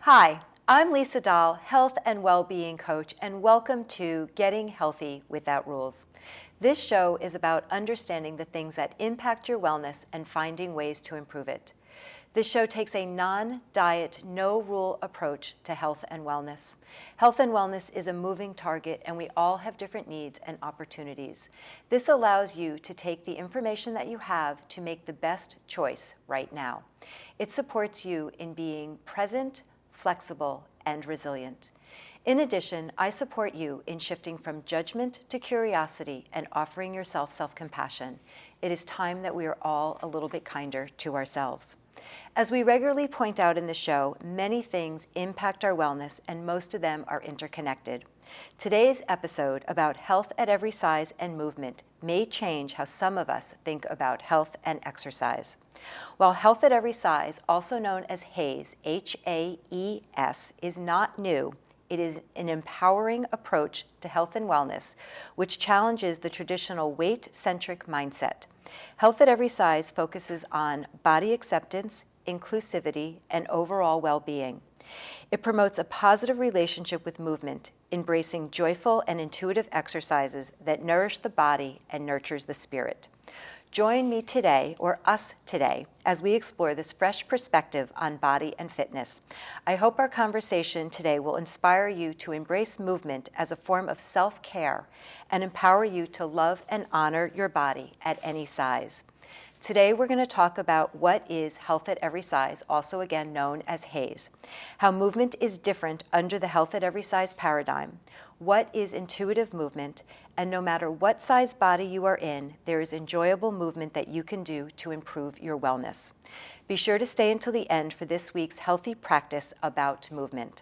Hi, I'm Lisa Dahl, health and well-being coach, and welcome to Getting Healthy Without Rules. This show is about understanding the things that impact your wellness and finding ways to improve it. This show takes a non-diet, no-rule approach to health and wellness. Health and wellness is a moving target, and we all have different needs and opportunities. This allows you to take the information that you have to make the best choice right now. It supports you in being present, flexible, and resilient. In addition, I support you in shifting from judgment to curiosity and offering yourself self-compassion. It is time that we are all a little bit kinder to ourselves. As we regularly point out in the show, many things impact our wellness, and most of them are interconnected. Today's episode about health at every size and movement may change how some of us think about health and exercise. While health at every size, also known as HAES, H-A-E-S, is not new, it is an empowering approach to health and wellness, which challenges the traditional weight-centric mindset. Health at every size focuses on body acceptance, inclusivity, and overall well-being. It promotes a positive relationship with movement, embracing joyful and intuitive exercises that nourish the body and nurtures the spirit. Join me today, or us today, as we explore this fresh perspective on body and fitness. I hope our conversation today will inspire you to embrace movement as a form of self-care and empower you to love and honor your body at any size. Today we're going to talk about what is health at every size, also again known as HAES, how movement is different under the health at every size paradigm, what is intuitive movement, and no matter what size body you are in, there is enjoyable movement that you can do to improve your wellness. Be sure to stay until the end for this week's healthy practice about movement.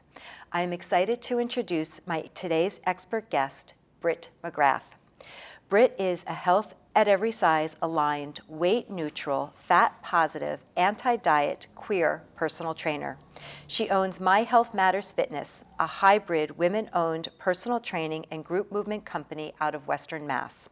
I am excited to introduce today's expert guest, Brit McGrath. Brit is a health at every size aligned, weight neutral, fat positive, anti-diet, queer personal trainer. She owns My Health Matters Fitness, a hybrid women-owned personal training and group movement company out of Western Mass.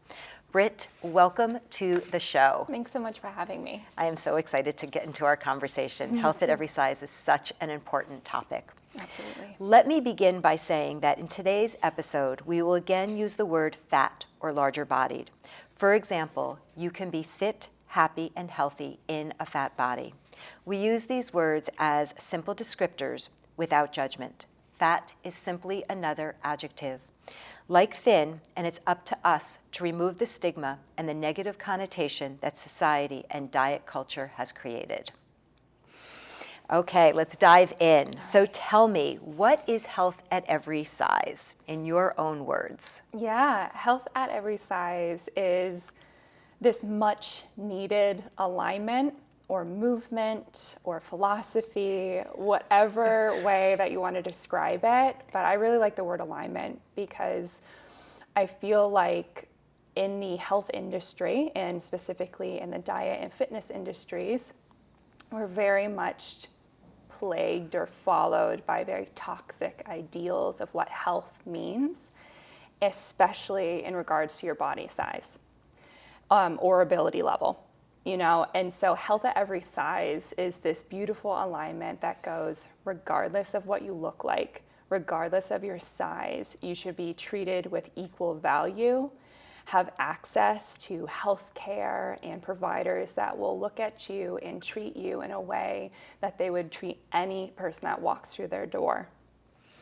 Brit, welcome to the show. Thanks so much for having me. I am so excited to get into our conversation. Health at every size is such an important topic. Absolutely. Let me begin by saying that in today's episode, we will again use the word fat or larger-bodied. For example, you can be fit, happy, and healthy in a fat body. We use these words as simple descriptors without judgment. Fat is simply another adjective. Like thin, and it's up to us to remove the stigma and the negative connotation that society and diet culture has created. Okay, let's dive in. So tell me, what is health at every size in your own words? Yeah, health at every size is this much needed alignment or movement or philosophy, whatever way that you want to describe it. But I really like the word alignment because I feel like in the health industry and specifically in the diet and fitness industries, we're very much plagued or followed by very toxic ideals of what health means, especially in regards to your body size or ability level, and so health at every size is this beautiful alignment that goes regardless of what you look like, regardless of your size, you should be treated with equal value, have access to health care and providers that will look at you and treat you in a way that they would treat any person that walks through their door.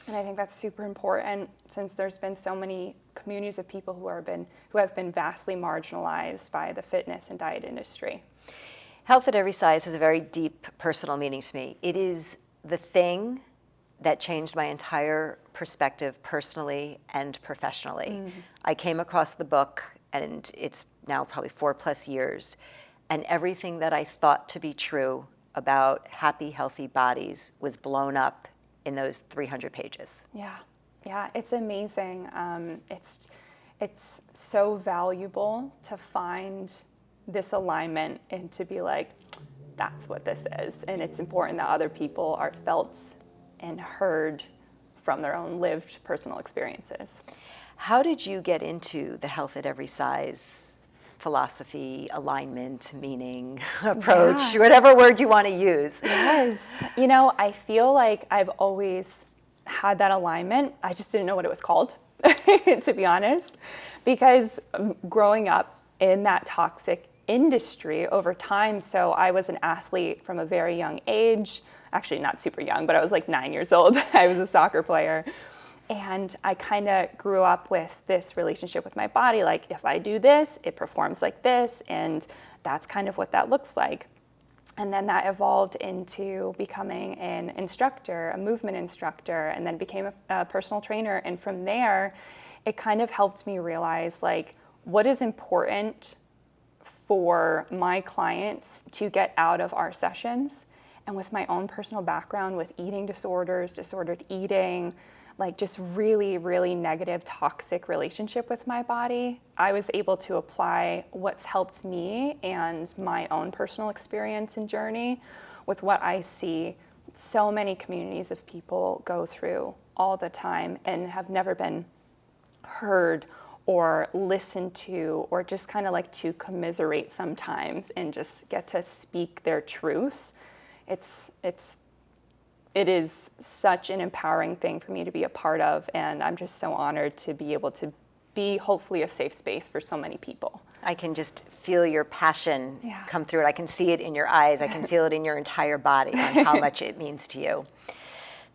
And I think that's super important since there's been so many communities of people who have been vastly marginalized by the fitness and diet industry. Health at every size has a very deep personal meaning to me. It is the thing that changed my entire perspective personally and professionally. Mm-hmm. I came across the book, and it's now probably 4+ years, and everything that I thought to be true about happy, healthy bodies was blown up in those 300 pages. Yeah, it's amazing. It's so valuable to find this alignment and to be like, that's what this is. And it's important that other people are felt and heard from their own lived personal experiences. How did you get into the health at every size philosophy, alignment, meaning, approach, whatever word you want to use. Yes. You know, I feel like I've always had that alignment. I just didn't know what it was called, to be honest, because growing up in that toxic industry over time, so I was an athlete from a very young age, actually not super young, but I was like 9 years old. I was a soccer player. And I kind of grew up with this relationship with my body, like if I do this, it performs like this, and that's kind of what that looks like. And then that evolved into becoming an instructor, a movement instructor, and then became a personal trainer. And from there, it kind of helped me realize like what is important for my clients to get out of our sessions. And with my own personal background with eating disorders, disordered eating, like just really, really negative, toxic relationship with my body, I was able to apply what's helped me and my own personal experience and journey with what I see so many communities of people go through all the time and have never been heard or listened to, or just kind of like to commiserate sometimes and just get to speak their truth. It is such an empowering thing for me to be a part of, and I'm just so honored to be able to be hopefully a safe space for so many people. I can just feel your passion come through it. I can see it in your eyes. I can feel it in your entire body on how much it means to you.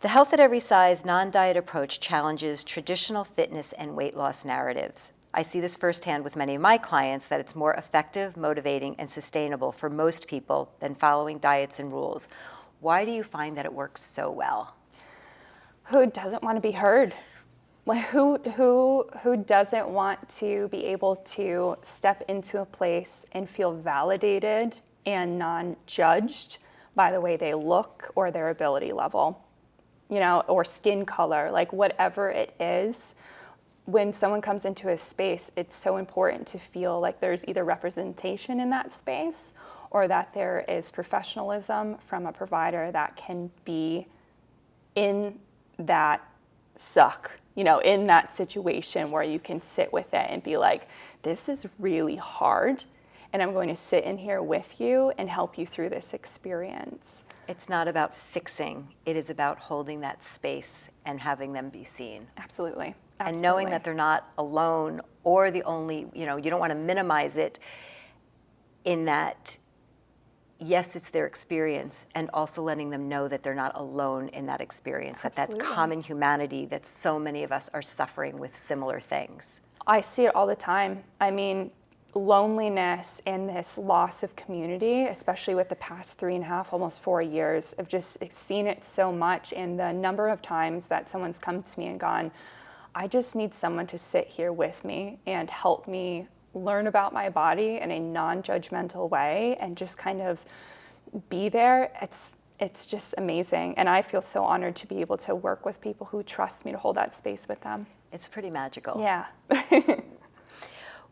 The Health at Every Size non-diet approach challenges traditional fitness and weight loss narratives. I see this firsthand with many of my clients that it's more effective, motivating, and sustainable for most people than following diets and rules. Why do you find that it works so well? Who doesn't want to be heard? Like who doesn't want to be able to step into a place and feel validated and non-judged by the way they look or their ability level, you know, or skin color, like whatever it is. When someone comes into a space, it's so important to feel like there's either representation in that space or that there is professionalism from a provider that can be in that suck, you know, in that situation where you can sit with it and be like, this is really hard, and I'm going to sit in here with you and help you through this experience. It's not about fixing. It is about holding that space and having them be seen. Absolutely. And knowing that they're not alone or the only, you know, you don't want to minimize it in that, yes, it's their experience, and also letting them know that they're not alone in that experience, that common humanity that so many of us are suffering with similar things. I see it all the time. I mean, loneliness and this loss of community, especially with the past 3.5, almost 4 years, I've just seen it so much. And the number of times that someone's come to me and gone, I just need someone to sit here with me and help me learn about my body in a non-judgmental way and just kind of be there. It's just amazing. And I feel so honored to be able to work with people who trust me to hold that space with them. It's pretty magical. Yeah.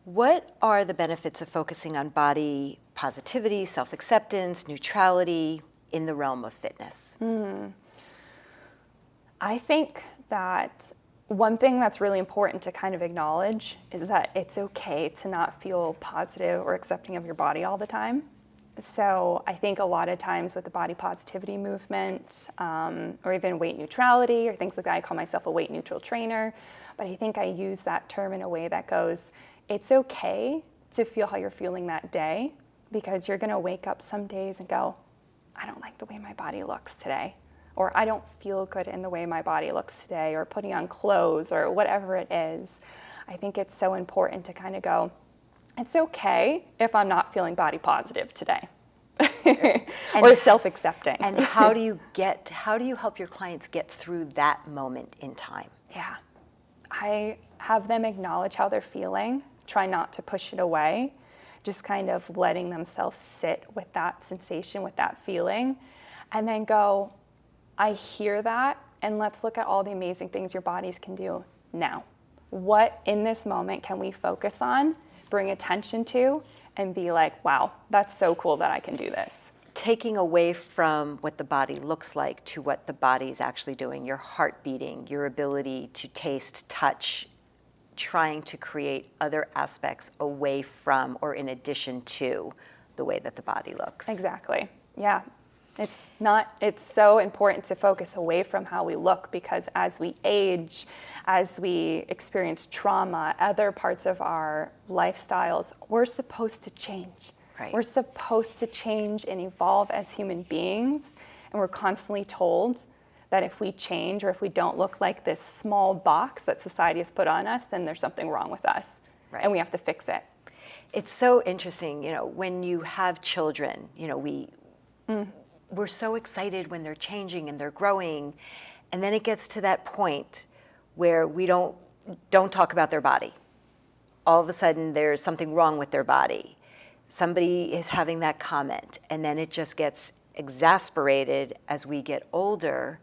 What are the benefits of focusing on body positivity, self-acceptance, neutrality in the realm of fitness? I think that one thing that's really important to kind of acknowledge is that it's okay to not feel positive or accepting of your body all the time. So I think a lot of times with the body positivity movement, or even weight neutrality or things like that, I call myself a weight neutral trainer, but I think I use that term in a way that goes, it's okay to feel how you're feeling that day, because you're gonna wake up some days and go, I don't like the way my body looks today, or I don't feel good in the way my body looks today, or putting on clothes, or whatever it is. I think it's so important to kind of go, it's okay if I'm not feeling body positive today. Or self-accepting. And how do you help your clients get through that moment in time? Yeah. I have them acknowledge how they're feeling, try not to push it away, just kind of letting themselves sit with that sensation, with that feeling, and then go, I hear that, and let's look at all the amazing things your bodies can do now. What in this moment can we focus on, bring attention to, and be like, wow, that's so cool that I can do this. Taking away from what the body looks like to what the body is actually doing, your heart beating, your ability to taste, touch, trying to create other aspects away from or in addition to the way that the body looks. Exactly. Yeah. It's so important to focus away from how we look, because as we age, as we experience trauma, other parts of our lifestyles, we're supposed to change. Right. We're supposed to change and evolve as human beings. And we're constantly told that if we change or if we don't look like this small box that society has put on us, then there's something wrong with us. Right. And we have to fix it. It's so interesting, when you have children, we're so excited when they're changing and they're growing, and then it gets to that point where we don't talk about their body. All of a sudden there's something wrong with their body. Somebody is having that comment, and then it just gets exasperated as we get older.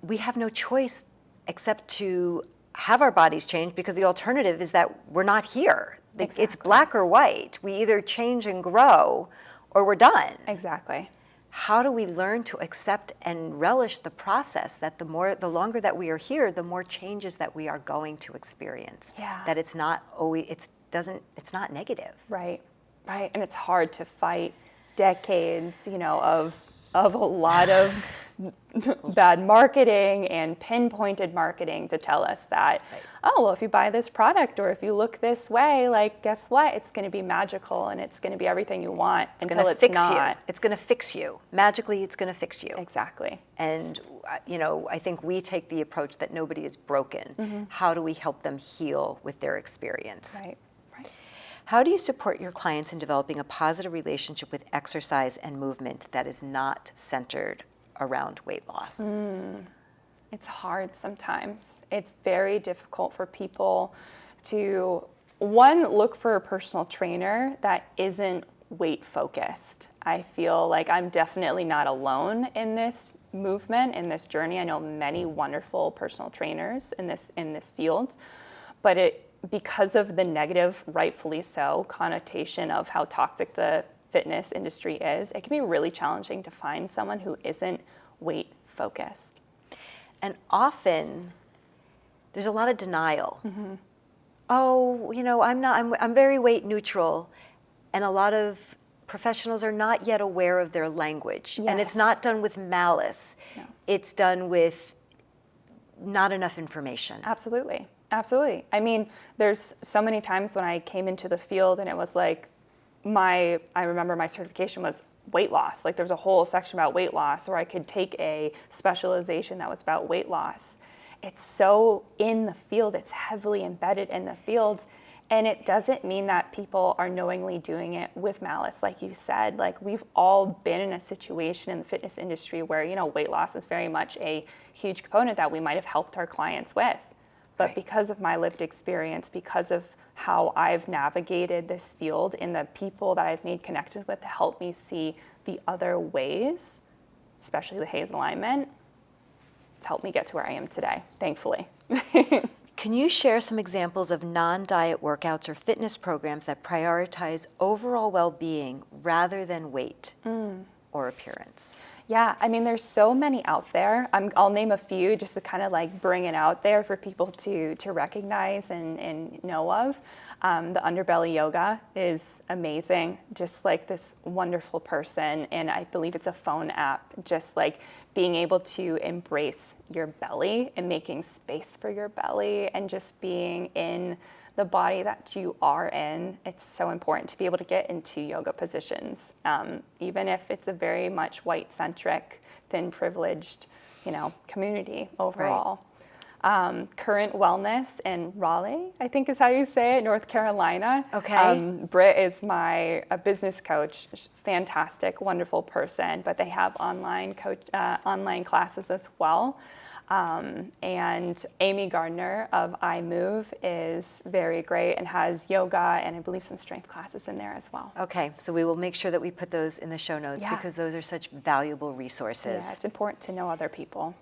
We have no choice except to have our bodies change, because the alternative is that we're not here. Exactly. It's black or white. We either change and grow or we're done. Exactly. How do we learn to accept and relish the process that the longer that we are here, the more changes that we are going to experience? Yeah. That it's not always, it's not negative. Right. Right. And it's hard to fight decades, of a lot of bad marketing and pinpointed marketing to tell us that, right. Oh, well, if you buy this product or if you look this way, like, guess what? It's going to be magical and it's going to be everything you want until it's not. It's going to fix you. Magically, it's going to fix you. Exactly. And, I think we take the approach that nobody is broken. Mm-hmm. How do we help them heal with their experience? Right. Right. How do you support your clients in developing a positive relationship with exercise and movement that is not centered around weight loss? It's hard sometimes. It's very difficult for people to, one, look for a personal trainer that isn't weight focused. I feel like I'm definitely not alone in this movement, in this journey. I know many wonderful personal trainers in this field, but because of the negative, rightfully so, connotation of how toxic the fitness industry is, it can be really challenging to find someone who isn't weight focused. And often there's a lot of denial. Mm-hmm. Oh, I'm very weight neutral. And a lot of professionals are not yet aware of their language. Yes. And it's not done with malice. No. It's done with not enough information. Absolutely. Absolutely. I mean, there's so many times when I came into the field and it was like, I remember my certification was weight loss. Like there's a whole section about weight loss, or I could take a specialization that was about weight loss. It's so in the field, it's heavily embedded in the field. And it doesn't mean that people are knowingly doing it with malice. Like you said, like we've all been in a situation in the fitness industry where, weight loss is very much a huge component that we might have helped our clients with. But right. Because of my lived experience, because of how I've navigated this field and the people that I've made connections with to help me see the other ways, especially the HAES alignment, it's helped me get to where I am today, thankfully. Can you share some examples of non-diet workouts or fitness programs that prioritize overall well-being rather than weight or appearance? Yeah, I mean, there's so many out there. I'll name a few just to kind of like bring it out there for people to recognize and know of. The Underbelly Yoga is amazing, just like this wonderful person, and I believe it's a phone app, just like being able to embrace your belly and making space for your belly and just being in the body that you are in. It's so important to be able to get into yoga positions, even if it's a very much white-centric, thin, privileged, community overall. Right. Current Wellness in Raleigh, I think is how you say it, North Carolina. Okay. Brit is a business coach, fantastic, wonderful person, but they have online classes as well. And Amy Gardner of iMove is very great and has yoga and I believe some strength classes in there as well. Okay, so we will make sure that we put those in the show notes because those are such valuable resources. Yeah, it's important to know other people.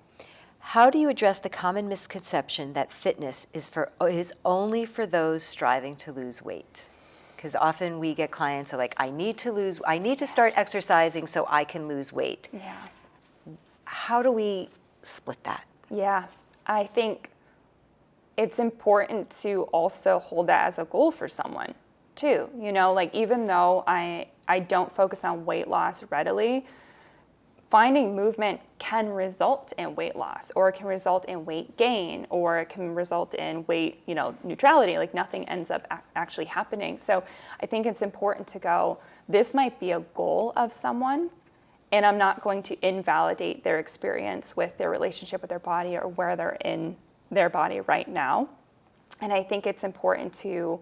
How do you address the common misconception that fitness is only for those striving to lose weight? Because often we get clients who are like, I need to start exercising so I can lose weight. Yeah. How do we split that? Yeah, I think it's important to also hold that as a goal for someone too. You know, like even though I don't focus on weight loss readily, finding movement can result in weight loss, or it can result in weight gain, or it can result in weight, neutrality, like nothing ends up actually happening. So I think it's important to go, this might be a goal of someone, and I'm not going to invalidate their experience with their relationship with their body or where they're in their body right now. And I think it's important to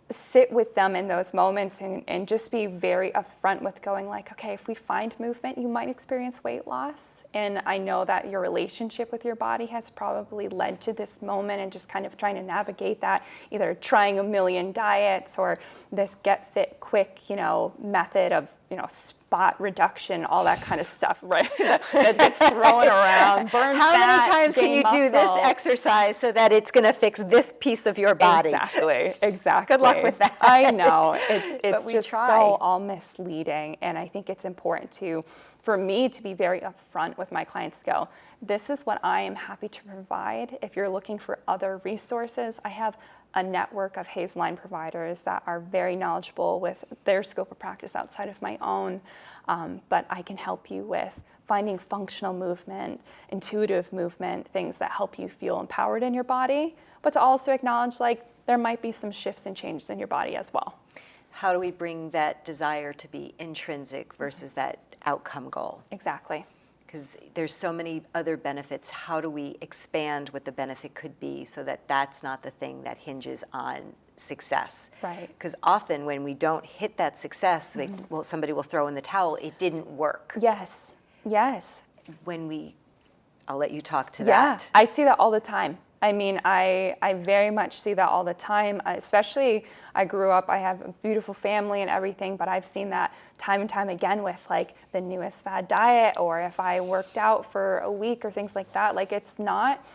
sit with them in those moments and just be very upfront with going like, okay, if we find movement, you might experience weight loss. And I know that your relationship with your body has probably led to this moment, and just kind of trying to navigate that, either trying a million diets or this get fit quick, method of, spot reduction, all that kind of stuff, right? that gets thrown around, burn How fat, many times can you do this muscle. exercise so that it's going to fix this piece of your body? Exactly. Good luck with that. I know. It's we just try. so all misleading. And I think it's important for me to be very upfront with my clients to go, this is what I am happy to provide. If you're looking for other resources, I have a network of HAES line providers that are very knowledgeable with their scope of practice outside of my own. But I can help you with finding functional movement, intuitive movement, things that help you feel empowered in your body, but to also acknowledge like there might be some shifts and changes in your body as well. How do we bring that desire to be intrinsic versus that outcome goal? Exactly. Because there's so many other benefits. How do we expand what the benefit could be so that that's not the thing that hinges on success? Right. Because often when we don't hit that success, somebody will throw in the towel. It didn't work. Yes. I'll let you talk to Yeah, that. I see that all the time. I mean, I very much see that all the time, especially I grew up, I have a beautiful family and everything, but I've seen that time and time again with like the newest fad diet, or if I worked out for a week or things like that. Like it's not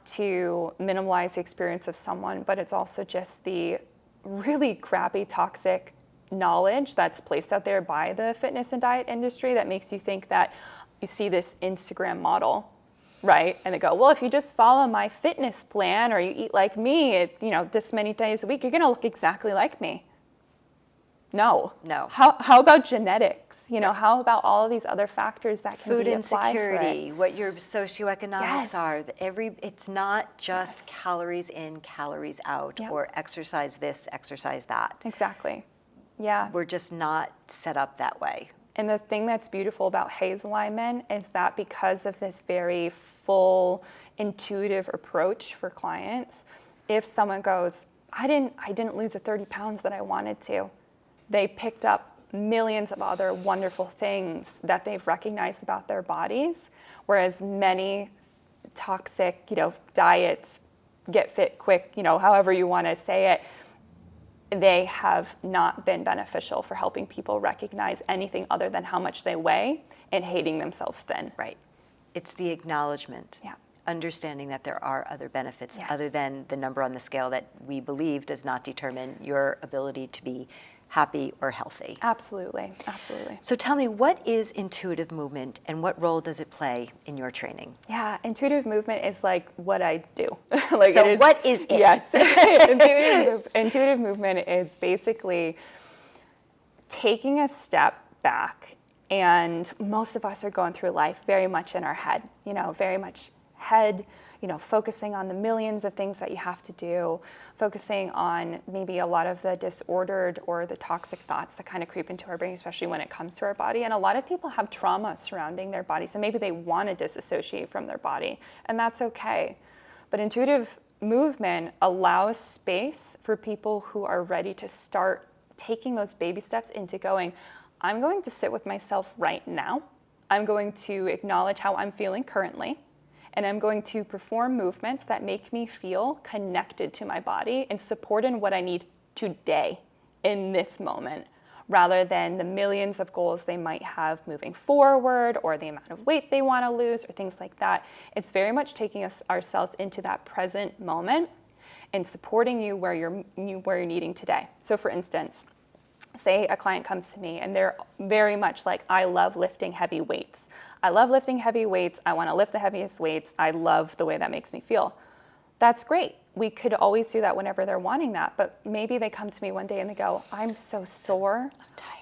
to minimize the experience of someone, but it's also just the really crappy, toxic knowledge that's placed out there by the fitness and diet industry that makes you think that you see this Instagram model, right? And they go, well, if you just follow my fitness plan or you eat like me, this many days a week, you're going to look exactly like me. No. How about genetics? How about all of these other factors that can Food be applied for insecurity, it? what your socioeconomics Yes. are. It's not just calories in, calories out, Yep. or exercise this, exercise that. Exactly. Yeah. We're just not set up that way. And the thing that's beautiful about HAES alignment is that because of this very full, intuitive approach for clients, if someone goes, I didn't lose the 30 pounds that I wanted to, they picked up millions of other wonderful things that they've recognized about their bodies, whereas many toxic, diets, get fit quick, however you want to say it, they have not been beneficial for helping people recognize anything other than how much they weigh and hating themselves thin. Right. It's the acknowledgement. Yeah. Understanding that there are other benefits Yes. other than the number on the scale that we believe does not determine your ability to be happy or healthy. Absolutely. Absolutely. So tell me, what is intuitive movement and what role does it play in your training? Yeah, intuitive movement is like what I do. What is it? Yes. Intuitive movement is basically taking a step back, and most of us are going through life very much in our head, very much head, focusing on the millions of things that you have to do, focusing on maybe a lot of the disordered or the toxic thoughts that kind of creep into our brain, especially when it comes to our body. And a lot of people have trauma surrounding their body, so maybe they want to disassociate from their body, and that's okay. But intuitive movement allows space for people who are ready to start taking those baby steps into going, I'm going to sit with myself right now. I'm going to acknowledge how I'm feeling currently. And I'm going to perform movements that make me feel connected to my body and support in what I need today in this moment, rather than the millions of goals they might have moving forward or the amount of weight they want to lose or things like that. It's very much taking ourselves into that present moment and supporting you where you're needing today. So for instance, say a client comes to me and they're very much like, I love lifting heavy weights. I love lifting heavy weights. I want to lift the heaviest weights. I love the way that makes me feel. that's great. We could always do that whenever they're wanting that, but maybe they come to me one day and they go, I'm so sore,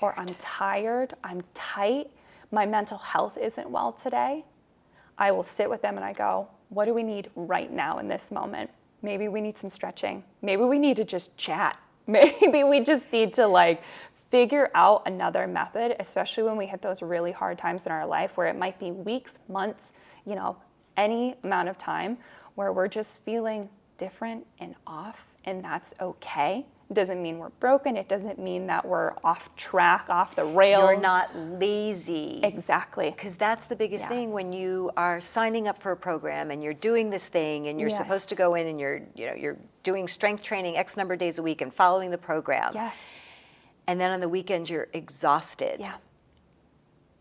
or I'm tired, I'm tight, my mental health isn't well today. I will sit with them and I go, what do we need right now in this moment? Maybe we need some stretching. Maybe we need to just chat. Maybe we just need to like figure out another method, especially when we hit those really hard times in our life where it might be weeks, months, any amount of time where we're just feeling different and off, and that's okay. It doesn't mean we're broken. It doesn't mean that we're off track, off the rails. You're not lazy. Exactly. Because that's the biggest thing when you are signing up for a program and you're doing this thing and you're supposed to go in and you're doing strength training X number of days a week and following the program. Yes. And then on the weekends you're exhausted. Yeah.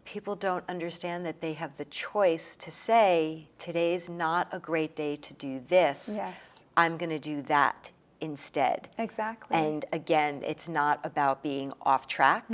People don't understand that they have the choice to say, today's not a great day to do this. Yes. I'm going to do that instead. Exactly. And again, it's not about being off track.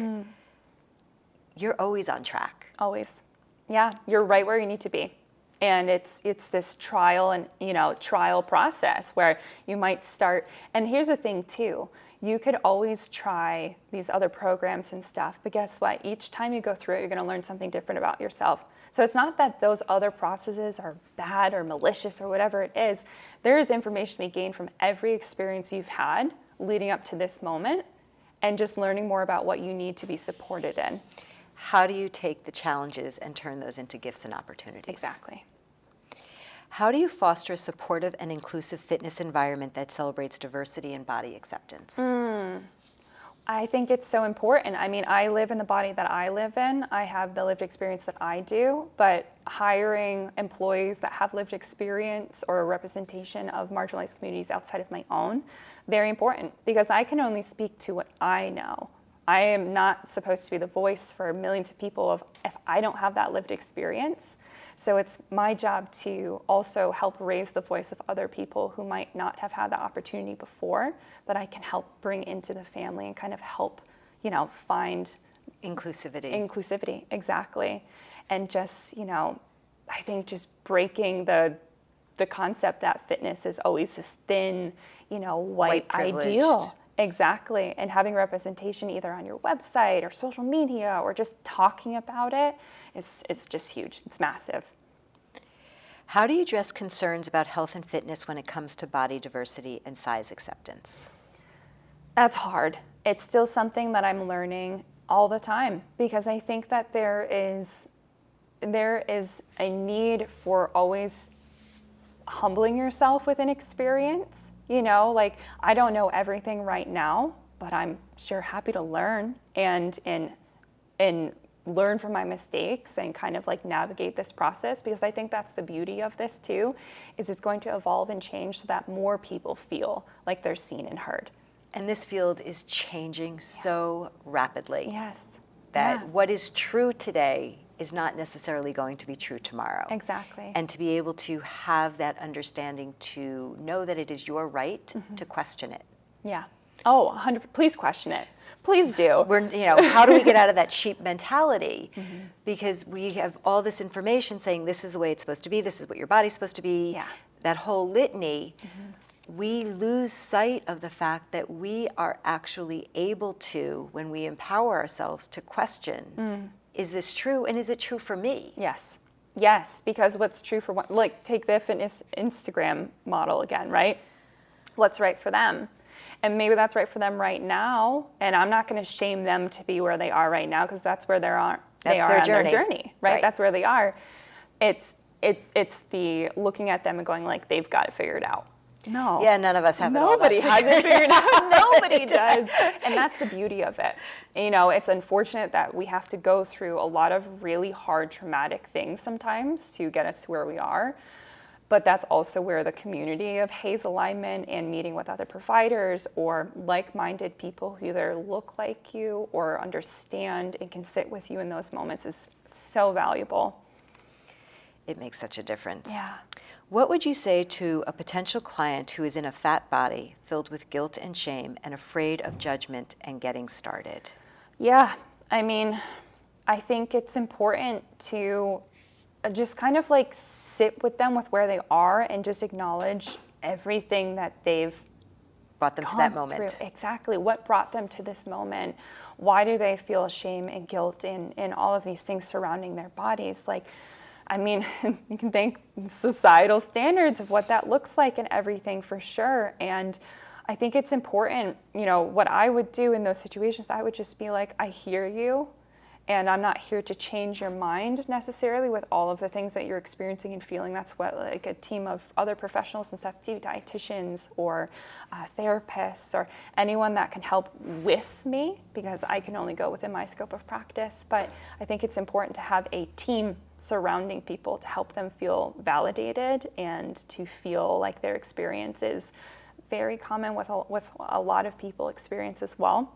You're always on track. Always. Yeah, you're right where you need to be. And it's this trial process where you might start. And here's the thing too. You could always try these other programs and stuff, but guess what? Each time you go through it, you're going to learn something different about yourself. So it's not that those other processes are bad or malicious or whatever it is. There is information to be gained from every experience you've had leading up to this moment and just learning more about what you need to be supported in. How do you take the challenges and turn those into gifts and opportunities? Exactly. How do you foster a supportive and inclusive fitness environment that celebrates diversity and body acceptance? I think it's so important. I mean, I live in the body that I live in. I have the lived experience that I do, but hiring employees that have lived experience or a representation of marginalized communities outside of my own, very important, because I can only speak to what I know. I am not supposed to be the voice for millions of people if I don't have that lived experience. So it's my job to also help raise the voice of other people who might not have had the opportunity before, that I can help bring into the family and kind of help, find inclusivity, exactly. And just, I think just breaking the concept that fitness is always this thin, white ideal. Exactly. And having representation either on your website or social media or just talking about it is just huge. It's massive. How do you address concerns about health and fitness when it comes to body diversity and size acceptance? That's hard. It's still something that I'm learning all the time, because I think that there is a need for always humbling yourself with an experience. I don't know everything right now, but I'm sure happy to learn and learn from my mistakes and kind of like navigate this process, because I think that's the beauty of this too, is it's going to evolve and change so that more people feel like they're seen and heard. And this field is changing so rapidly. Yes. That what is true today is not necessarily going to be true tomorrow. Exactly. And to be able to have that understanding, to know that it is your right to question it. Yeah. Oh, 100. Please question it. Please do. How do we get out of that sheep mentality? Because we have all this information saying this is the way it's supposed to be, this is what your body's supposed to be, that whole litany. We lose sight of the fact that we are actually able to, when we empower ourselves to question, is this true, and is it true for me? Yes. Yes, because what's true for one, like take the fitness Instagram model again, right? What's right for them? And maybe that's right for them right now, and I'm not going to shame them to be where they are right now, because that's where they are on their journey, right? That's where they are. It's the looking at them and going like, they've got it figured out. No. Yeah, none of us have Nobody it all has it figured out. Nobody does. And that's the beauty of it. It's unfortunate that we have to go through a lot of really hard, traumatic things sometimes to get us to where we are. But that's also where the community of HAES alignment and meeting with other providers or like-minded people who either look like you or understand and can sit with you in those moments is so valuable. It makes such a difference. Yeah. What would you say to a potential client who is in a fat body filled with guilt and shame and afraid of judgment and getting started? Yeah, I think it's important to just kind of like sit with them with where they are and just acknowledge everything that they've brought them to that moment. Through. Exactly. What brought them to this moment? Why do they feel shame and guilt in all of these things surrounding their bodies? Like, I mean, you can think societal standards of what that looks like and everything for sure. And I think it's important, you know, what I would do in those situations, I would just be like, I hear you. And I'm not here to change your mind necessarily with all of the things that you're experiencing and feeling. That's what like a team of other professionals and stuff do, dietitians or therapists or anyone that can help with me, because I can only go within my scope of practice. But I think it's important to have a team surrounding people to help them feel validated and to feel like their experience is very common with a lot of people experience as well.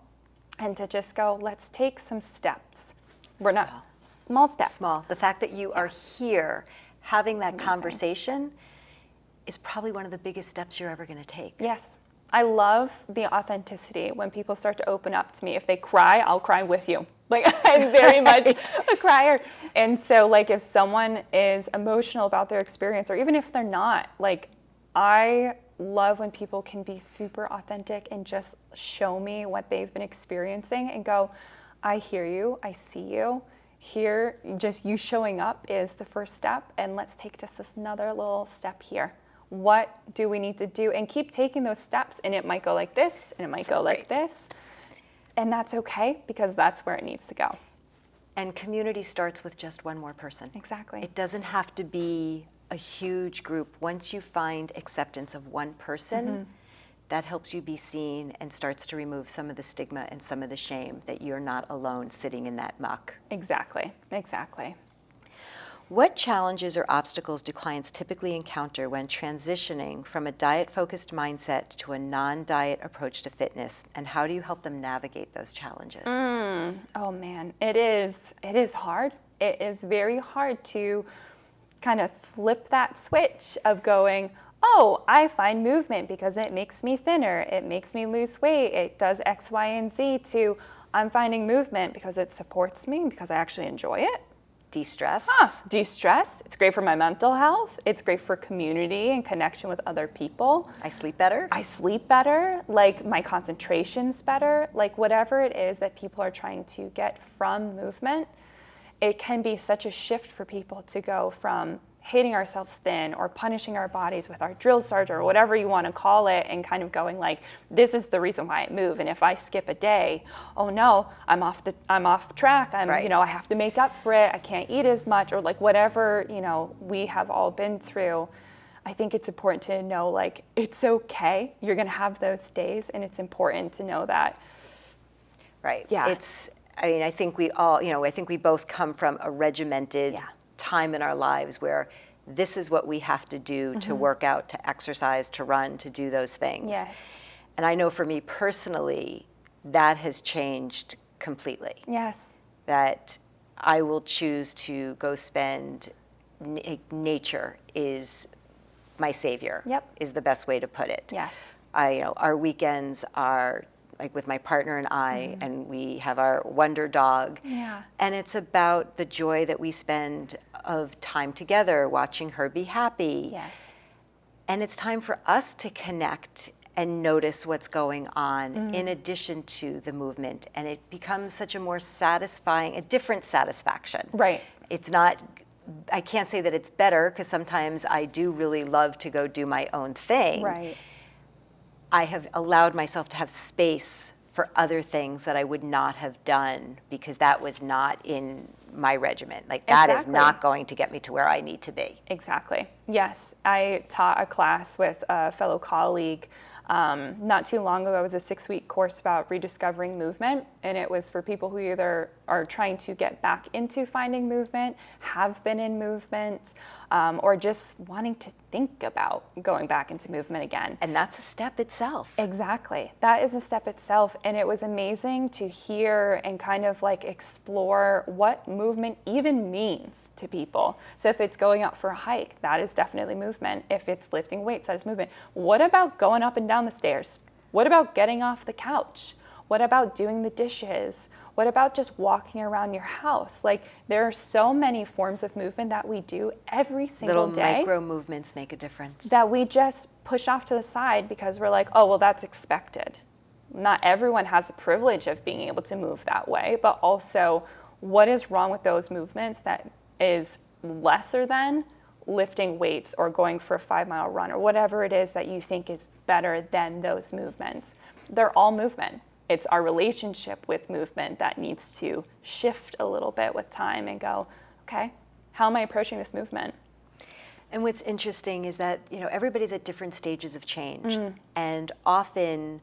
And to just go, let's take some steps. We're not small steps. Small. The fact that you are here having that amazing. conversation is probably one of the biggest steps you're ever going to take. Yes. I love the authenticity when people start to open up to me. If they cry, I'll cry with you. Like, I'm very much a crier. And so, like, if someone is emotional about their experience, or even if they're not, like, I love when people can be super authentic and just show me what they've been experiencing and go, I hear you, I see you. Here, just you showing up is the first step, and let's take just this another little step here. What do we need to do? And keep taking those steps, and it might go like this, and it might go like this. And that's okay, because that's where it needs to go. And community starts with just one more person. Exactly. It doesn't have to be a huge group. Once you find acceptance of one person, that helps you be seen and starts to remove some of the stigma and some of the shame that you're not alone sitting in that muck. Exactly. Exactly. What challenges or obstacles do clients typically encounter when transitioning from a diet-focused mindset to a non-diet approach to fitness, and how do you help them navigate those challenges? Oh man, it is hard. It is very hard to kind of flip that switch of going, oh, I find movement because it makes me thinner, it makes me lose weight, it does X, Y, and Z, to I'm finding movement because it supports me, because I actually enjoy it. De-stress. De-stress. It's great for my mental health. It's great for community and connection with other people. I sleep better. I sleep better. Like, my concentration's better. Like, whatever it is that people are trying to get from movement, it can be such a shift for people to go from hating ourselves thin or punishing our bodies with our drill sergeant or whatever you want to call it, and kind of going like, this is the reason why I move. And if I skip a day, oh no, I'm off track. Right. You know, I have to make up for it. I can't eat as much, or like whatever, you know, we have all been through. I think it's important to know, like, it's okay. You're going to have those days, and it's important to know that. Right. Yeah. I mean, I think we all, you know, I think we both come from a regimented time in our lives where this is what we have to do to work out, to exercise, to run, to do those things. Yes. And I know for me personally, that has changed completely. Yes. That I will choose to go spend, nature is my savior. Yep. Is the best way to put it. Yes. You know, our weekends are like with my partner and I, and we have our wonder dog. Yeah. And it's about the joy that we spend of time together, watching her be happy. Yes. And it's time for us to connect and notice what's going on in addition to the movement. And it becomes such a more satisfying, a different satisfaction. Right. It's not, I can't say that it's better, because sometimes I do really love to go do my own thing. Right. I have allowed myself to have space for other things that I would not have done because that was not in my regimen. Like, that is not going to get me to where I need to be. Exactly. Yes. I taught a class with a fellow colleague not too long ago. It was a 6-week course about rediscovering movement, and it was for people who either are trying to get back into finding movement, have been in movement, or just wanting to think about going back into movement again. And that's a step itself. Exactly. That is a step itself. And it was amazing to hear and kind of like explore what movement even means to people. So if it's going out for a hike, that is definitely movement. If it's lifting weights, that is movement. What about going up and down the stairs? What about getting off the couch? What about doing the dishes? What about just walking around your house? Like, there are so many forms of movement that we do every single day. Little micro movements make a difference. That we just push off to the side because we're like, oh, well, that's expected. Not everyone has the privilege of being able to move that way, but also what is wrong with those movements that is lesser than lifting weights or going for a 5-mile run or whatever it is that you think is better than those movements. They're all movement. It's our relationship with movement that needs to shift a little bit with time and go, okay, how am I approaching this movement? And what's interesting is that, everybody's at different stages of change. And often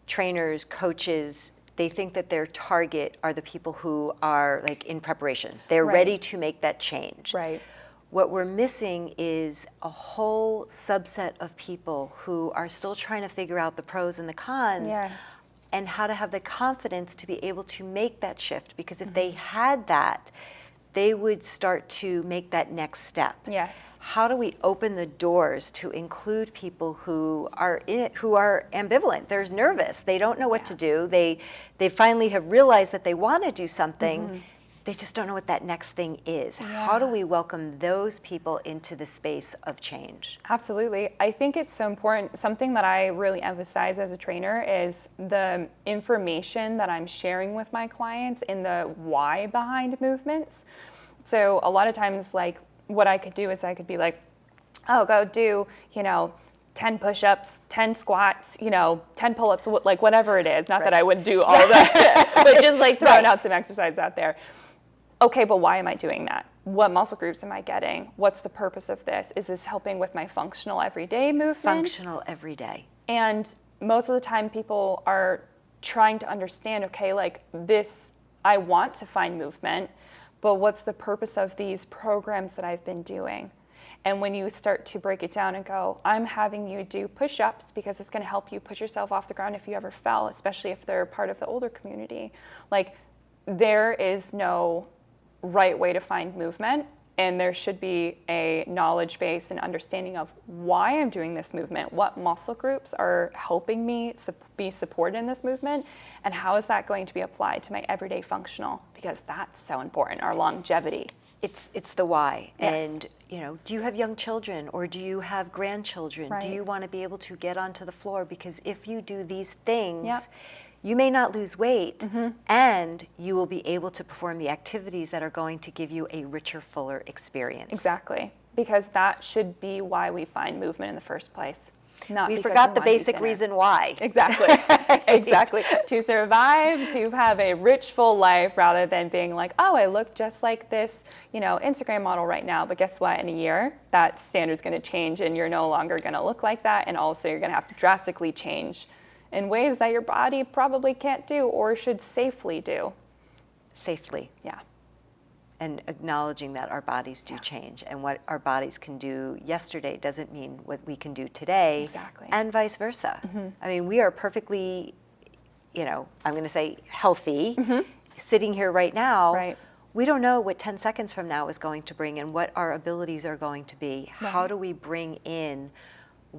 trainers, coaches, they think that their target are the people who are like in preparation. They're ready to make that change. Right. What we're missing is a whole subset of people who are still trying to figure out the pros and the cons. Yes. And how to have the confidence to be able to make that shift. Because if they had that, they would start to make that next step. Yes. How do we open the doors to include people who are ambivalent? They're nervous. They don't know what to do. They finally have realized that they want to do something. They just don't know what that next thing is. How do we welcome those people into the space of change? Absolutely. I think it's so important. Something that I really emphasize as a trainer is the information that I'm sharing with my clients and the why behind movements. So a lot of times, like, what I could do is I could be like, oh, go do, 10 push-ups, 10 squats, 10 pull-ups, like whatever it is. Not that I would do all of that, but just like throwing out some exercise out there. Okay, but why am I doing that? What muscle groups am I getting? What's the purpose of this? Is this helping with my functional everyday movement? Functional everyday. And most of the time people are trying to understand, okay, like this, I want to find movement, but what's the purpose of these programs that I've been doing? And when you start to break it down and go, I'm having you do push-ups because it's gonna help you push yourself off the ground if you ever fell, especially if they're part of the older community. Like, there is no right way to find movement, and there should be a knowledge base and understanding of why I'm doing this movement, what muscle groups are helping me be supported in this movement, and how is that going to be applied to my everyday functional, because that's so important, our longevity. It's the why. Yes. And do you have young children or do you have grandchildren? Right. Do you want to be able to get onto the floor? Because if you do these things, Yep. you may not lose weight, and you will be able to perform the activities that are going to give you a richer, fuller experience. Exactly, because that should be why we find movement in the first place. Not We because forgot the want to be basic thinner. reason why. Exactly. Exactly. To survive, to have a rich, full life, rather than being like, oh, I look just like this, Instagram model right now. But guess what? In a year, that standard's going to change, and you're no longer going to look like that. And also, you're going to have to drastically change in ways that your body probably can't do or should safely do. Safely. Yeah. And acknowledging that our bodies do change, and what our bodies can do yesterday doesn't mean what we can do today. Exactly. And vice versa. I mean, we are perfectly, I'm going to say healthy, sitting here right now. Right. We don't know what 10 seconds from now is going to bring and what our abilities are going to be. Right. How do we bring in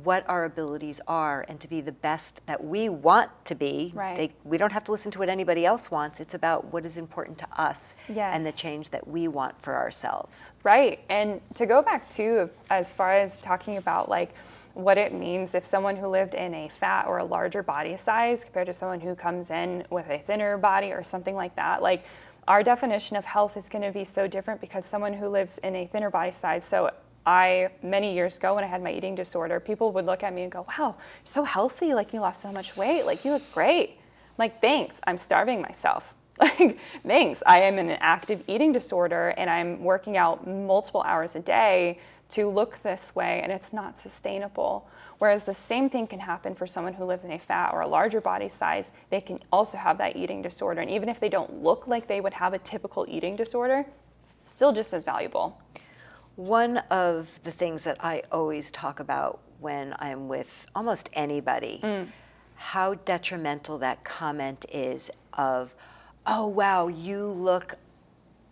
what our abilities are and to be the best that we want to be? Right. We don't have to listen to what anybody else wants. It's about what is important to us and the Yes. change that we want for ourselves. Right. And to go back to, as far as talking about like what it means if someone who lived in a fat or a larger body size compared to someone who comes in with a thinner body or something like that, like our definition of health is going to be so different because someone who lives in a thinner body size, so many years ago when I had my eating disorder, people would look at me and go, wow, you're so healthy, like you lost so much weight, like you look great. I'm like, thanks, I'm starving myself. Like, thanks, I am in an active eating disorder and I'm working out multiple hours a day to look this way, and it's not sustainable. Whereas the same thing can happen for someone who lives in a fat or a larger body size. They can also have that eating disorder, and even if they don't look like they would have a typical eating disorder, still just as valuable. One of the things that I always talk about when I'm with almost anybody, how detrimental that comment is of, oh, wow, you look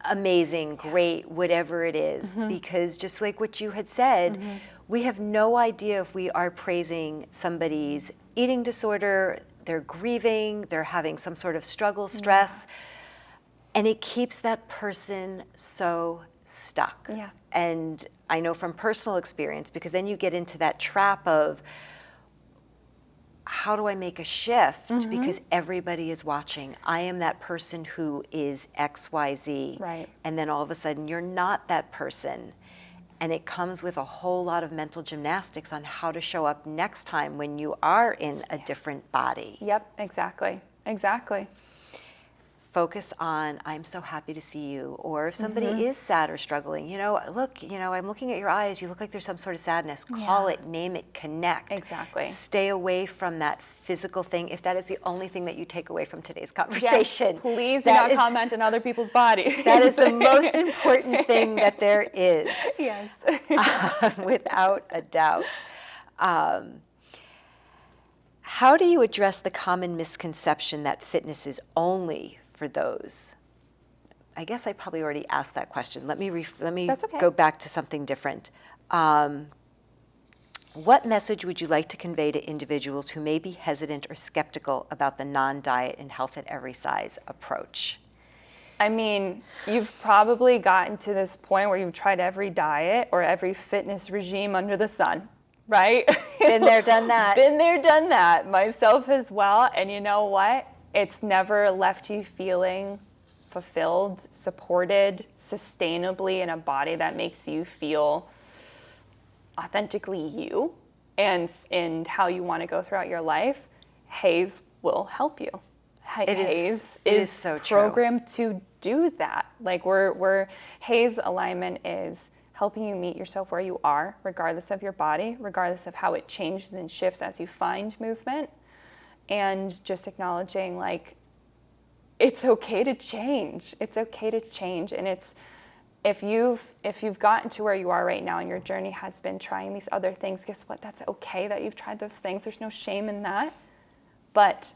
amazing, great, whatever it is. Because just like what you had said, we have no idea if we are praising somebody's eating disorder, they're grieving, they're having some sort of struggle, stress, and it keeps that person so stuck. Yeah. And I know from personal experience, because then you get into that trap of, how do I make a shift? Because everybody is watching. I am that person who is XYZ. Right. And then all of a sudden, you're not that person. And it comes with a whole lot of mental gymnastics on how to show up next time when you are in a different body. Yep, exactly. Exactly. Focus on, I'm so happy to see you. Or if somebody is sad or struggling, look, I'm looking at your eyes. You look like there's some sort of sadness. Call it, name it, connect. Exactly. Stay away from that physical thing, if that is the only thing that you take away from today's conversation. Yes, please do not comment on other people's bodies. That is the most important thing that there is. Yes. Without a doubt. How do you address the common misconception that fitness is only for those? I guess I probably already asked that question. Let me That's okay. go back to something different. What message would you like to convey to individuals who may be hesitant or skeptical about the non-diet and health at every size approach? I mean, you've probably gotten to this point where you've tried every diet or every fitness regime under the sun, right? Been there, done that. Been there, done that. Myself as well. And you know what? It's never left you feeling fulfilled, supported, sustainably in a body that makes you feel authentically you and how you want to go throughout your life. HAES will help you. HAES is so programmed to do that. Like we're HAES alignment is helping you meet yourself where you are, regardless of your body, regardless of how it changes and shifts as you find movement. And just acknowledging, like, it's okay to change. It's okay to change. And it's, if you've gotten to where you are right now and your journey has been trying these other things, guess what? That's okay that you've tried those things. There's no shame in that. But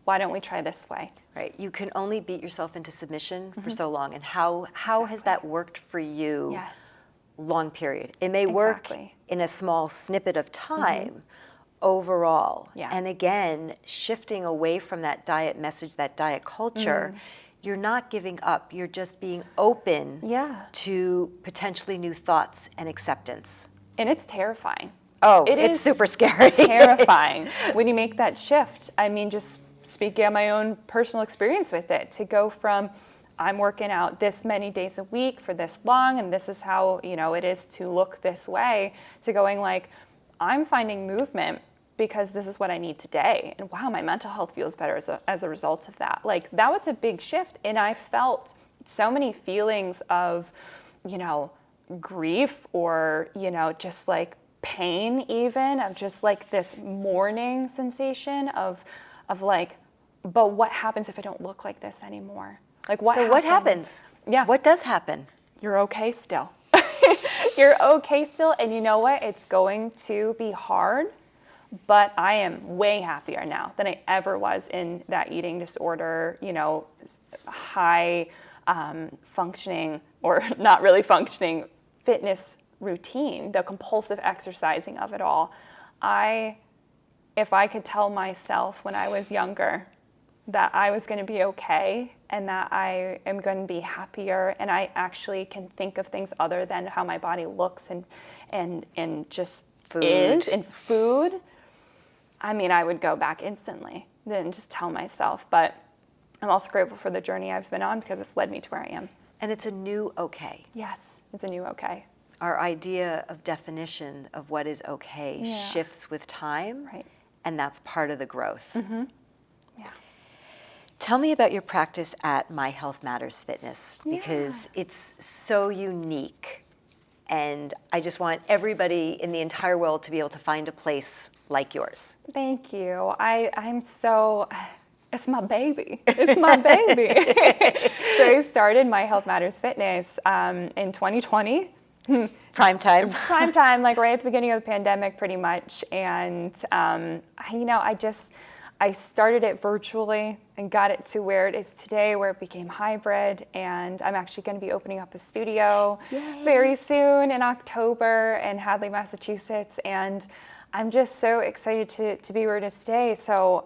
why don't we try this way? Right. You can only beat yourself into submission for so long. And how has that worked for you? Yes. Long period. It may work in a small snippet of time. Overall. Yeah. And again, shifting away from that diet message, that diet culture, you're not giving up. You're just being open to potentially new thoughts and acceptance. And it's terrifying. Oh, it's super scary. Terrifying when you make that shift. I mean, just speaking of my own personal experience with it, to go from I'm working out this many days a week for this long, and this is how, it is to look this way, to going like, I'm finding movement because this is what I need today. And wow, my mental health feels better as a result of that. Like, that was a big shift. And I felt so many feelings of, grief or, just like pain even, of just like this mourning sensation of like, but what happens if I don't look like this anymore? Like what happens? What happens? Yeah. What does happen? You're okay still. You're okay still, and you know what? It's going to be hard, but I am way happier now than I ever was in that eating disorder, high functioning or not really functioning fitness routine, the compulsive exercising of it all. If I could tell myself when I was younger that I was going to be okay and that I am going to be happier and I actually can think of things other than how my body looks and just is and food, I mean, I would go back instantly and just tell myself. But I'm also grateful for the journey I've been on because it's led me to where I am. And it's a new okay. Yes, it's a new okay. Our idea of definition of what is okay shifts with time, and that's part of the growth. Yeah. Tell me about your practice at My Health Matters Fitness, because it's so unique. And I just want everybody in the entire world to be able to find a place like yours. Thank you. I'm so, it's my baby. It's my baby. So I started My Health Matters Fitness in 2020. Prime time. Prime time, like right at the beginning of the pandemic, pretty much. And, I started it virtually and got it to where it is today, where it became hybrid. And I'm actually going to be opening up a studio very soon in October in Hadley, Massachusetts. And I'm just so excited to be here today. So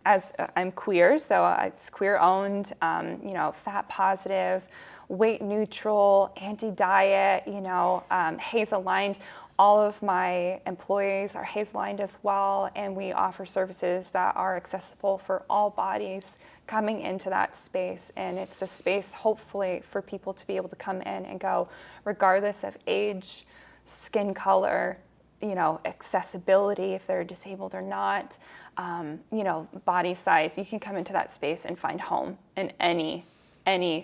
as I'm queer, so it's queer owned, fat positive, weight neutral, anti-diet, HAES aligned. All of my employees are HAES aligned as well, and we offer services that are accessible for all bodies coming into that space. And it's a space, hopefully, for people to be able to come in and go, regardless of age, skin color, accessibility, if they're disabled or not, body size, you can come into that space and find home in any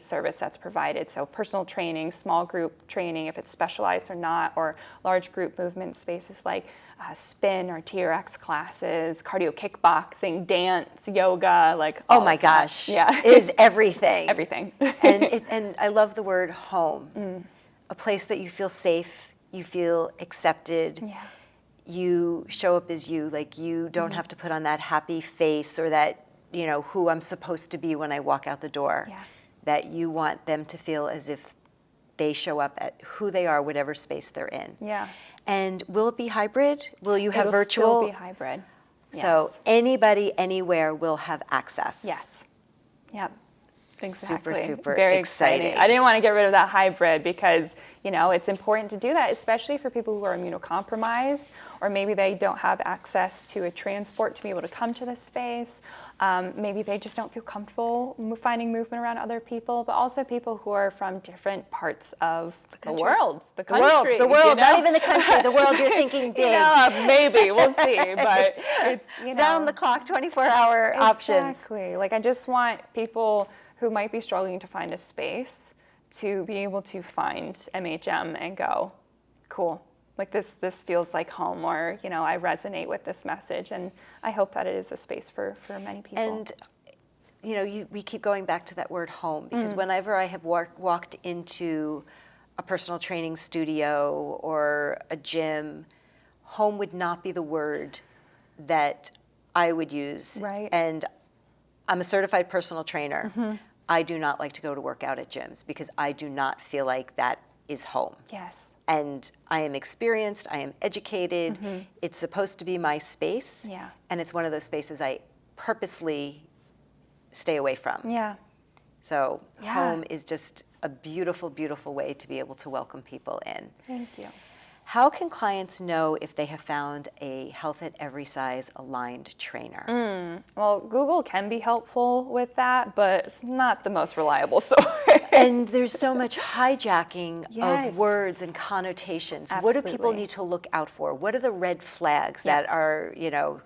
service that's provided. So personal training, small group training, if it's specialized or not, or large group movement spaces like spin or TRX classes, cardio kickboxing, dance, yoga, like oh my gosh, yeah, is everything. Everything. and I love the word home, a place that you feel safe, you feel accepted. Yeah. You show up as you, like you don't have to put on that happy face or that, who I'm supposed to be when I walk out the door. Yeah. That you want them to feel as if they show up at who they are, whatever space they're in. Yeah. And will it be hybrid? Will you have It'll virtual? Still be hybrid. So Yes. anybody, anywhere will have access. Yes. Yep. Exactly. Super Very exciting. I didn't want to get rid of that hybrid because, it's important to do that, especially for people who are immunocompromised, or maybe they don't have access to a transport to be able to come to this space. Maybe they just don't feel comfortable finding movement around other people, but also people who are from different parts of the world, the country. The world, not even the country, the world. You're thinking big. Maybe, we'll see, but it's, Round the clock, 24-hour options. Exactly. Like, I just want people who might be struggling to find a space to be able to find MHM and go, cool, like this feels like home, or, I resonate with this message, and I hope that it is a space for many people. And, we keep going back to that word home, because whenever I have walked into a personal training studio or a gym, home would not be the word that I would use. Right. And I'm a certified personal trainer. I do not like to go to work out at gyms because I do not feel like that is home. Yes. And I am experienced, I am educated. It's supposed to be my space. Yeah. And it's one of those spaces I purposely stay away from. Yeah. So Yeah. home is just a beautiful, beautiful way to be able to welcome people in. Thank you. How can clients know if they have found a Health at Every Size aligned trainer? Well, Google can be helpful with that, but it's not the most reliable source. And there's so much hijacking Yes. of words and connotations. What do people Absolutely. need to look out for? What are the red flags that are,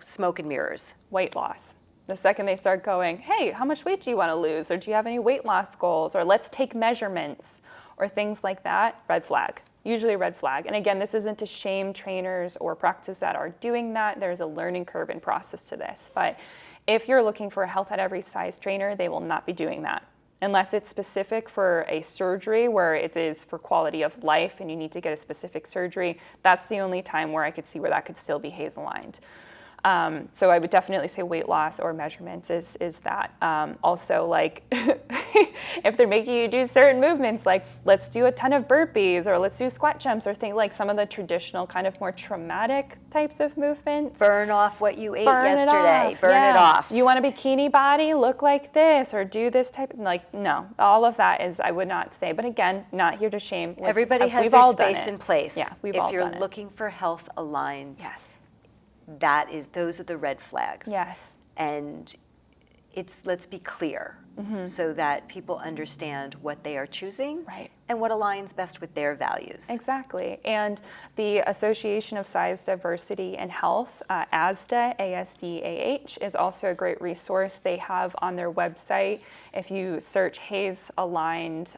smoke and mirrors? Weight loss. The second they start going, hey, how much weight do you want to lose? Or do you have any weight loss goals? Or let's take measurements, or things like that, red flag. Usually a red flag. And again, this isn't to shame trainers or practices that are doing that. There's a learning curve and process to this. But if you're looking for a Health at Every Size trainer, they will not be doing that. Unless it's specific for a surgery where it is for quality of life and you need to get a specific surgery, that's the only time where I could see where that could still be HAES aligned. So I would definitely say weight loss or measurements is that. Also, like, if they're making you do certain movements, like let's do a ton of burpees or let's do squat jumps or things like some of the traditional kind of more traumatic types of movements. Burn off what you ate Burn yesterday. it off. Burn it off. You want a bikini body? Look like this, or do this type. Like, no, all of that is, I would not say. But again, not here to shame. Everybody has we've their all done space it. in place. Yeah, we've if all you're done it. looking for health aligned, Yes. those are the red flags. Yes. And let's be clear so that people understand what they are choosing Right. and what aligns best with their values. Exactly. And the Association of Size Diversity and Health, ASDAH, ASDAH, is also a great resource. They have on their website, if you search HAES aligned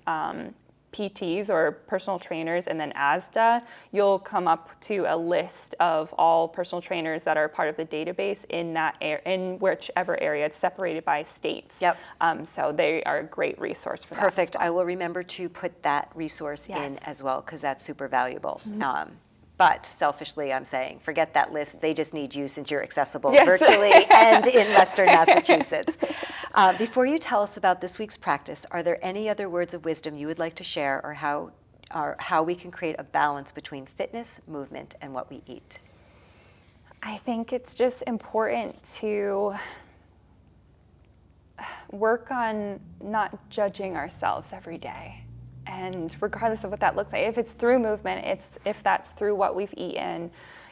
PTs or personal trainers and then ASDAH, you'll come up to a list of all personal trainers that are part of the database in that in whichever area. It's separated by states. Yep. So they are a great resource for that. Perfect. as well. I will remember to put that resource Yes. in as well because that's super valuable. But selfishly, I'm saying, forget that list. They just need you since you're accessible Yes. virtually and in Western Massachusetts. Before you tell us about this week's practice, are there any other words of wisdom you would like to share or how we can create a balance between fitness, movement, and what we eat? I think it's just important to work on not judging ourselves every day. And regardless of what that looks like, if it's through movement, if that's through what we've eaten,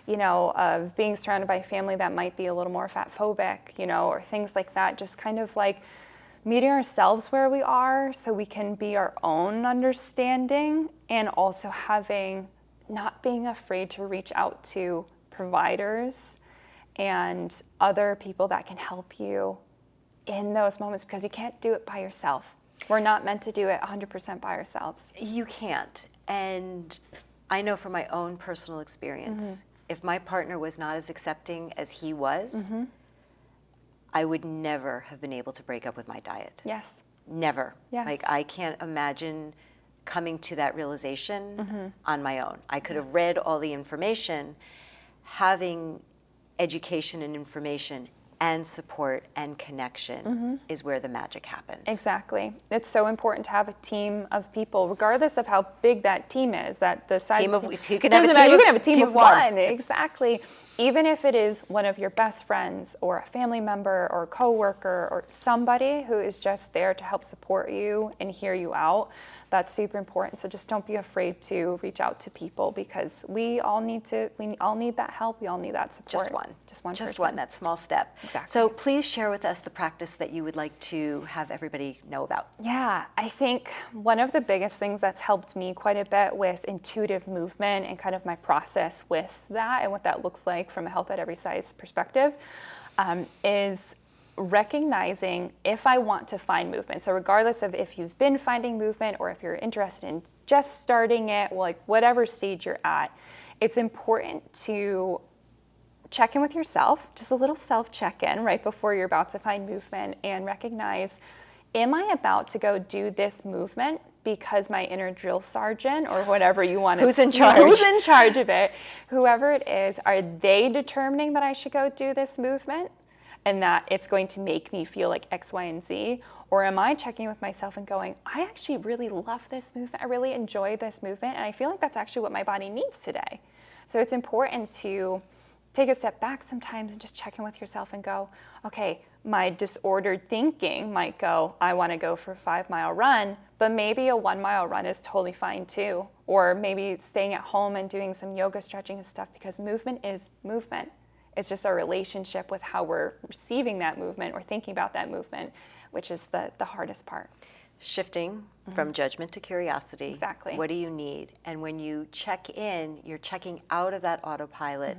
of being surrounded by family that might be a little more fat phobic, or things like that, just kind of like meeting ourselves where we are so we can be our own understanding, and also not being afraid to reach out to providers and other people that can help you in those moments, because you can't do it by yourself. We're not meant to do it 100% by ourselves. You can't. And I know from my own personal experience, if my partner was not as accepting as he was, I would never have been able to break up with my diet. Yes. Never. Yes. Like, I can't imagine coming to that realization on my own. I could have read all the information. Having education and information and support and connection is where the magic happens. Exactly. It's so important to have a team of people, regardless of how big that team is. That the size You can have a team of one. one. Exactly. Even if it is one of your best friends or a family member or a coworker or somebody who is just there to help support you and hear you out, that's super important. So just don't be afraid to reach out to people, because we all need that help. We all need that support. Just one, that small step. Exactly. So please share with us the practice that you would like to have everybody know about. Yeah, I think one of the biggest things that's helped me quite a bit with intuitive movement and kind of my process with that and what that looks like from a health at every size perspective is recognizing if I want to find movement. So regardless of if you've been finding movement or if you're interested in just starting it, like whatever stage you're at, it's important to check in with yourself, just a little self check-in right before you're about to find movement, and recognize, am I about to go do this movement because my inner drill sergeant, or whatever you want to Who's in charge? Who's in charge of it? Whoever it is, are they determining that I should go do this movement and that it's going to make me feel like X, Y, and Z? Or am I checking with myself and going, I actually really love this movement. I really enjoy this movement. And I feel like that's actually what my body needs today. So it's important to take a step back sometimes and just check in with yourself and go, okay, my disordered thinking might go, I want to go for a 5-mile run, but maybe a 1-mile run is totally fine too. Or maybe staying at home and doing some yoga, stretching and stuff, because movement is movement. It's just our relationship with how we're receiving that movement or thinking about that movement, which is the hardest part. Shifting from judgment to curiosity. Exactly. What do you need? And when you check in, you're checking out of that autopilot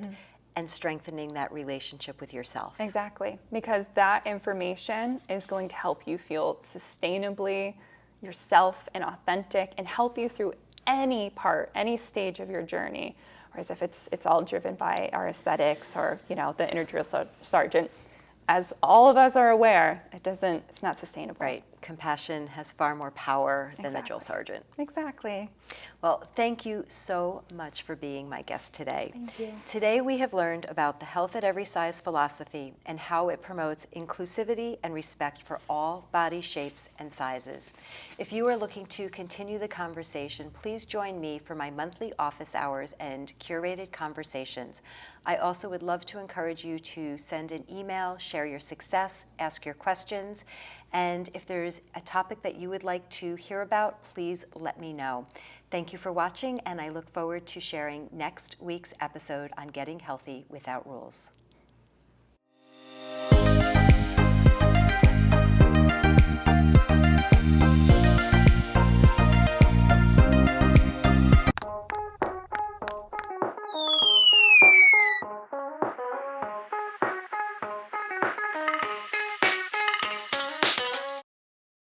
and strengthening that relationship with yourself. Exactly, because that information is going to help you feel sustainably yourself and authentic, and help you through any part, any stage of your journey. Whereas if it's all driven by our aesthetics or the inner drill sergeant, as all of us are aware, it's not sustainable. Right. Compassion has far more power than the drill sergeant. Exactly. Well, thank you so much for being my guest today. Thank you. Today we have learned about the Health at Every Size philosophy and how it promotes inclusivity and respect for all body shapes and sizes. If you are looking to continue the conversation, please join me for my monthly office hours and curated conversations. I also would love to encourage you to send an email, share your success, ask your questions, and if there's a topic that you would like to hear about, please let me know. Thank you for watching, and I look forward to sharing next week's episode on getting healthy without rules.